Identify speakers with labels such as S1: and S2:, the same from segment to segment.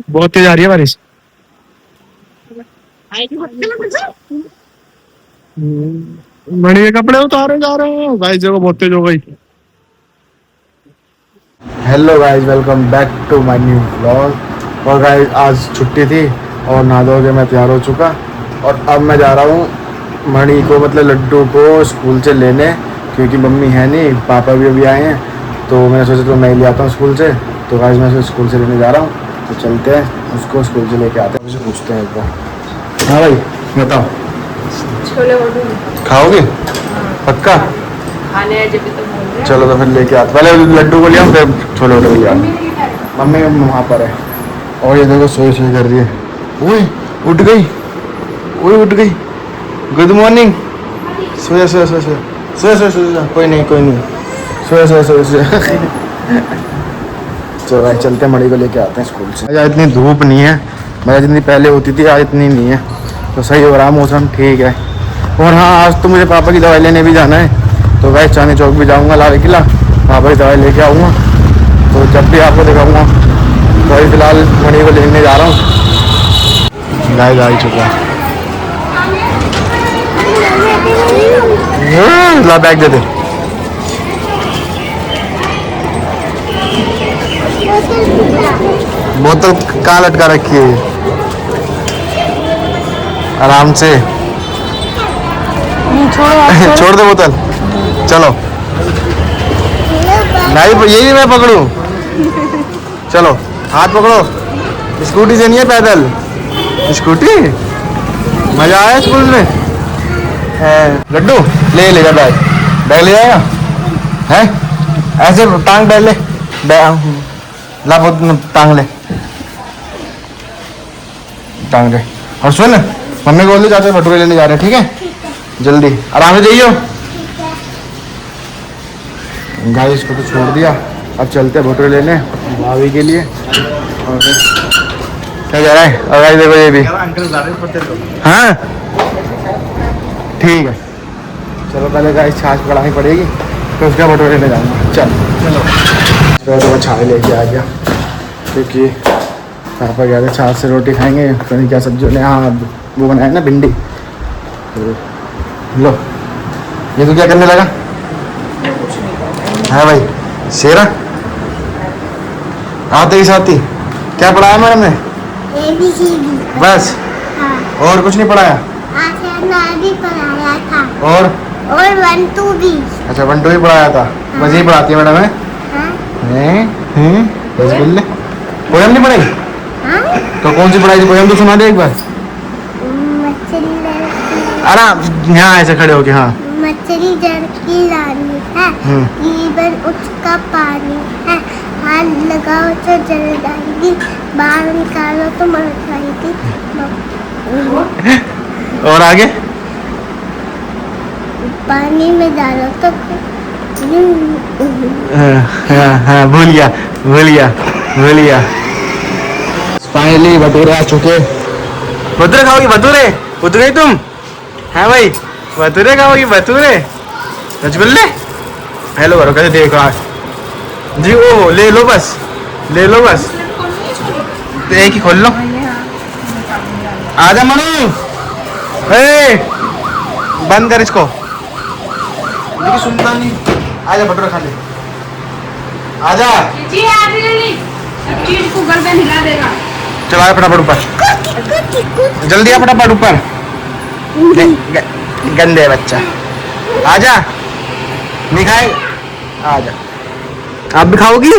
S1: बहुत तेज आ रही है बारिश। मणि के कपड़े उतारे जा रहे हैं भाई, जगह बहुत तेज हो गई।
S2: Hello guys, welcome back to my new vlog. और गाइस आज छुट्टी थी और नहा धो के मैं तैयार हो चुका और अब मैं जा रहा हूँ मणि को मतलब लड्डू को स्कूल से लेने, क्योंकि मम्मी है नहीं, पापा भी अभी आए हैं तो मैंने सोचा तो मैं ले आता हूँ स्कूल से। तो गाइस मैं स्कूल से लेने जा रहा हूँ, तो चलते हैं उसको स्कूल से लेके आते हैं। मुझे पूछते हैं एक बार। हाँ भाई बताओ,
S3: छोले भटूरे
S2: खाओगे? पक्का?
S3: खाने हैं जब भी तो बोल रहे हैं।
S2: चलो तो फिर लेके आते, पहले लड्डू को लिया फिर छोले भटूरे लिया। मम्मी वहाँ पर है और ये देखो सोई सोई कर रही है। ओए उठ गई, ओए उठ गई। Good morning. सोया सोया सोया सोया सोया सोया सोया, कोई नहीं कोई नहीं, सोया सोया सोया सोया। चलो भाई चलते हैं, मणि को लेके आते हैं स्कूल से। आज इतनी धूप नहीं है, मैं जितनी पहले होती थी आज इतनी नहीं है, तो सही हो रहा मौसम, ठीक है। और हाँ आज तो मुझे पापा की दवाई लेने भी जाना है, तो भाई चांदनी चौक भी जाऊँगा लाल किला, पापा की दवाई लेके आऊँगा, तो जब भी आपको दिखाऊँगा। तो अभी फिलहाल मणि को लेने जा रहा हूँ। गाय आ चुका है, ला बैग दे दे। बोतल कहाँ लटका रखी है? आराम से छोड़ दो बोतल। चलो नहीं यही मैं पकड़ू, चलो हाथ पकड़ो। स्कूटी से नहीं है, पैदल स्कूटी। मजा आया स्कूल में? लड्डू ले लेगा, बैग बैग ले जाएगा है? ऐसे टांग बैग ले, ला टांग ले, टांग ले। और सुन, मम्मी को बोल दो चाचा भटूरे लेने जा रहे हैं, ठीक है? जल्दी आराम से जाइयो। गाइस इसको तो छोड़ दिया, अब चलते हैं भटूरे लेने भाभी के लिए। और क्या जा रहा है? और गाइस देखो ये भी हाँ ठीक है। चलो पहले गाइस छाछ पकड़ानी पड़ेगी, तो उसका भटूरे लेने जाऊँगा। चलो तो मैं छाछ लेके आ गया, क्योंकि पापा कह रहे छाछ से रोटी खाएंगे, पता नहीं क्या सब्जी ने, हाँ वो बनाया ना भिंडी। लो ये तो क्या करने लगा है भाई? शेरा आते ही साथी क्या पढ़ाया मैडम ने? बस?
S4: हाँ।
S2: और कुछ नहीं पढ़ाया?
S4: भी पढ़ाया था
S2: और
S4: 1 2 भी।
S2: अच्छा 1 2 ही पढ़ाया था?
S4: हाँ।
S2: बस यही पढ़ाती है मैडम है? रसगुल्ले पोयम नहीं पढ़ाई?
S4: हाँ?
S2: तो कौन सी पढ़ाई थी पोयम? तो सुना दे एक बार। आराम यहाँ ऐसे खड़े होके। हाँ
S4: मछली जल की रानी है, जीवन उसका पानी है, हाथ लगाओ तो जल जाएगी, बाहर निकालो तो मर जाएगी।
S2: और आगे?
S4: पानी में डालो तो
S2: हाँ भूल गया। फाइनली भटूरे आ चुके। भटूरे खाओगी? भटूरे उठ गई तुम? है भाई भटूरे खाओगी? भटूरे रसगुल्ले हेलो करो, कैसे देखो आज जी। ओ ले लो बस, तो एक ही खोल लो। आजा मनु, बंद कर इसको, देखिए सुनता नहीं। आजा भटूरे खा ले, आजा। चलो आया फटाफट ऊपर, जल्दी आ फटाफट ऊपर। गंदे बच्चा, आजा। नहीं खाए? आजा। आप भी खाओगी?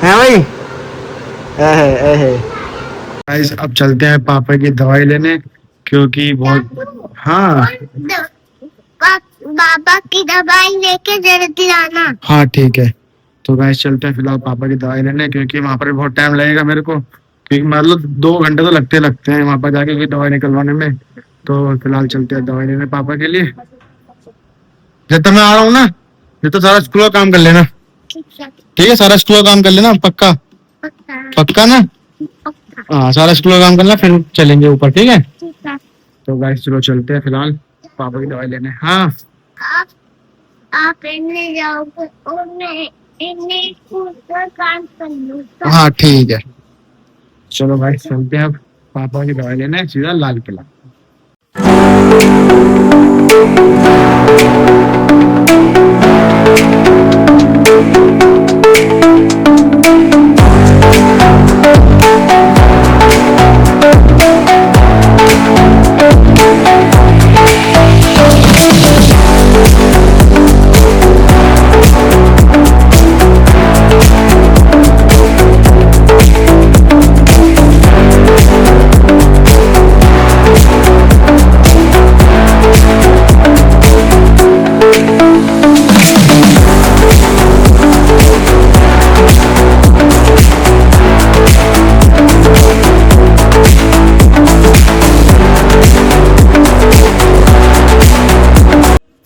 S2: हैं भाई? गाइस अब चलते हैं पापा की दवाई लेने, क्योंकि बहुत हाँ
S4: पापा की दवाई लेके जल्दी आना।
S2: हाँ ठीक है। तो गाइस चलते हैं फिलहाल पापा की दवाई लेने, क्योंकि वहाँ पर बहुत टाइम लगेगा मेरे को, क्योंकि मतलब 2 घंटे तो लगते हैं वहाँ पर जाके कोई दवाई निकलवाने में। तो फिलहाल चलते हैं दवाई लेने पापा के लिए। जब तक मैं आ रहा हूँ ना, जब तो सारा स्कूल का काम कर लेना, ठीक है? सारा स्कूल का काम कर लेना, पक्का? पक्का ना? हाँ सारा स्कूल का काम करना, फिर चलेंगे ऊपर, ठीक है? तो गाइस चलो चलते हैं फिलहाल पापा की दवाई लेने। हाँ
S4: आप इन्हें जाओगे और मैं इन्हें पूरा काम कर लूँगा।
S1: हाँ ठीक है, चलो भाई चलते हैं अब पापा की दवाई लेना है सीधा लाल किला।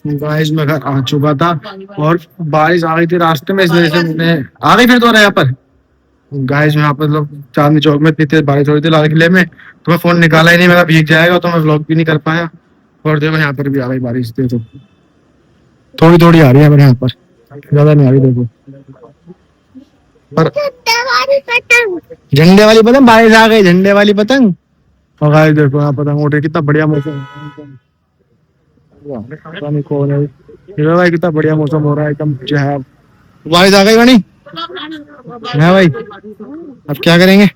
S1: गाइस मैं घर आ चुका था और बारिश आ गई थी रास्ते में, इस वजह से मैं आ गई फिर दोबारा यहाँ पर। गाइस यहाँ पर लोग चांदनी चौक में इतनी तेज बारिश हो रही थी लाल किले में, तो मैं फोन निकाला ही नहीं, मेरा भीग जाएगा, तो मैं व्लॉग भी नहीं कर पाया। और देखो यहाँ पर भी आ गई बारिश, देखो थोड़ी थोड़ी आ रही है मेरे यहाँ पर, ज्यादा नहीं आ रही देखो। पर झंडे वाली पतंग, बारिश आ गई झंडे वाली पतंग। और गाइस देखो यहाँ पतंग उठ रही, कितना बढ़िया मौसम, पता नहीं कौन है ये भाई, कितना बढ़िया मौसम हो रहा है एकदम जो है। बारिश आ गई बनी है भाई, अब क्या करेंगे?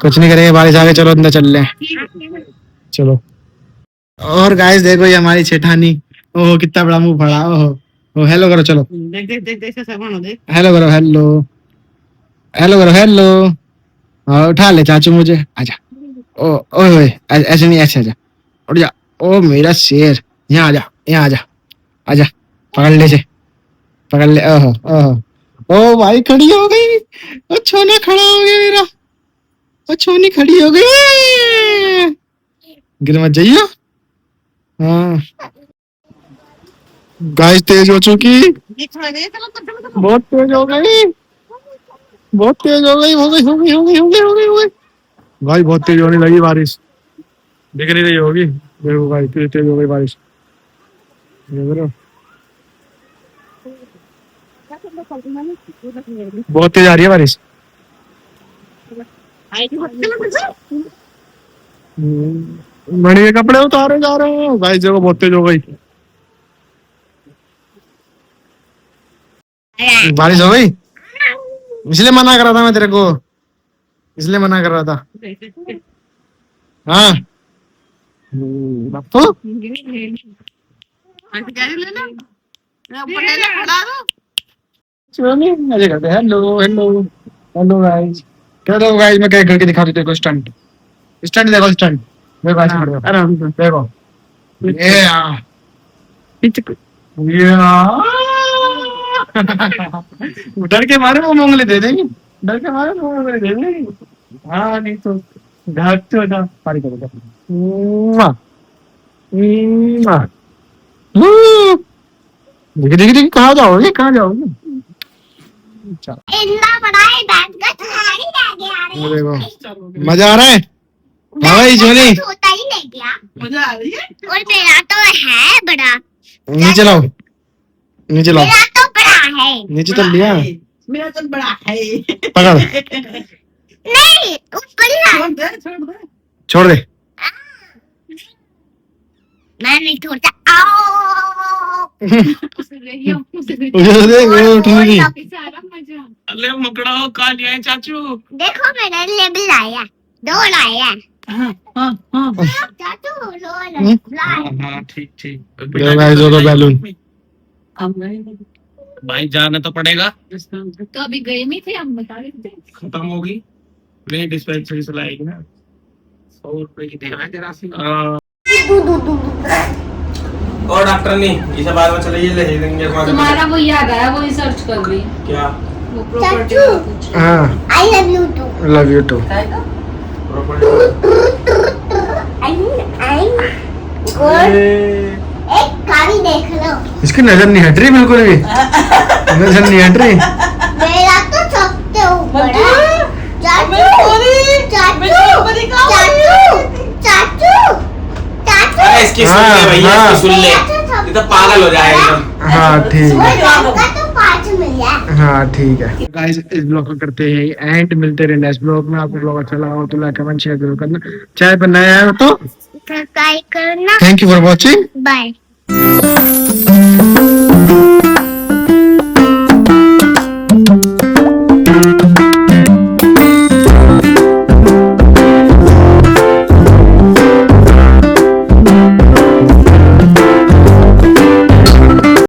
S1: कुछ नहीं करेंगे, बारिश आ गई, चलो अंदर चल ले, चलो। और गाइस देखो ये हमारी जेठानी, ओह कितना बड़ा मुंह फड़ा, ओह हेलो करो, चलो हेलो करो, हेलो हेलो करो, हेलो। उठा ले चाचू मुझे, आजा, ओ ओए ऐसे नहीं, ऐसे आजा, उठ जा, ओ मेरा शेर, यहाँ आजा, यहाँ आजा, आजा, पकड़ ले से, पकड़ ले, ओहो ओहो, ओ भाई खड़ी हो गई, ओ छोना खड़ा हो गया मेरा, ओ छोनी खड़ी हो गई, गिर मत जाइयो। हाँ गाइस तेज हो चुकी, बहुत तेज हो गई, बहुत तेज हो गई, हो गई हो गई हो गई हो गई हो गई हो गई भाई, बहुत तेज होने लगी बारिश, दिख नहीं रही होगी, देखो भाई तेज तेज हो गई बारिश, देख रहे हो बहुत तेज आ रही है बारिश। मणि के कपड़े उतारे जा रहे हैं भाई, देखो बहुत तेज हो गई, बारिश हो गई, इसलिए मना कर रहा था मैं तेरे को, इसलिए मना कर रहा था। हाँ बापू हेलो हेलो हेलो गाइस, क्या देखो गाइस, मैं क्या करके दिखा दूं, देखो स्टंट, स्टंट देखो, स्टंट मेरे पास खड़े हो, आराम से देखो, ये डर के मारे वो मोंगले दे देंगे, डर के मारे वो मोंगले दे देंगे। हाँ नहीं तो ढाकते हो ना, पारी करो देखिए देखिए देखिए, कहाँ जाओगे, कहाँ जाओगे?
S4: इतना बड़ा है बैठ का तुम्हारी आगे आ रही है,
S1: देखो मजा आ रहा है, हाँ भाई जोनी
S4: छोटा ही ले गया, मजा आ रही है, और मेरा तो है बड़ा,
S1: नीचे लाओ, नीचे लाओ,
S4: मेरा तो बड़ा है,
S1: नीचे तो लिया,
S3: मेरा तो बड़ा है,
S1: पकड़,
S4: नहीं ऊपर ला,
S1: छोड़ दे,
S4: मैं नहीं छोड़ता, आओ
S1: उसे देख वो उठ रही,
S3: अरे मकड़ाओ कहाँ लिया है चाचू,
S4: देखो मैंने लेबल लाया, 2 लाया, चाचू 2 लाया,
S3: ठीक ठीक,
S1: दो बैलून,
S3: भाई जाना तो पड़ेगा,
S5: तो अभी गए नहीं थे हम, बता रहे थे
S3: खत्म होगी, वे डिस्पेंसरी से लाएगी ना, 100 रुपए की देना जरा सी। और डॉक्टर ने ये सब बाद में चले ले देंगे,
S5: तुम्हारा वो याद आया, वो सर्च कर ली,
S3: क्या
S5: वो प्रॉपर्टी
S4: चाचू।
S5: का कुछ,
S1: हाँ
S4: I love you too,
S1: love you too,
S4: I good, एक कारी देख लो,
S1: इसकी नजर नहीं हट रही बिल्कुल भी, नजर नहीं हट रही,
S4: मेरा तो सबसे ऊपर है, चाचू चाचू चाचू चाचू चाचू,
S3: इसकी सुन ले भैया, इसकी सुन ले, नहीं तो पागल हो जाएगा एकदम।
S2: हाँ ठीक है,
S4: का तो 5 मिला।
S2: हाँ ठीक है।
S1: गाइस इस ब्लॉग को करते हैं एंड मिलते रहे नेक्स्ट ब्लॉग में। आपको ब्लॉग अच्छा लगा हो तो लाइक कमेंट शेयर जरूर करना। चैनल पर नया आए हो तो
S4: सब्सक्राइब करना।
S1: Thank you for watching.
S4: Bye.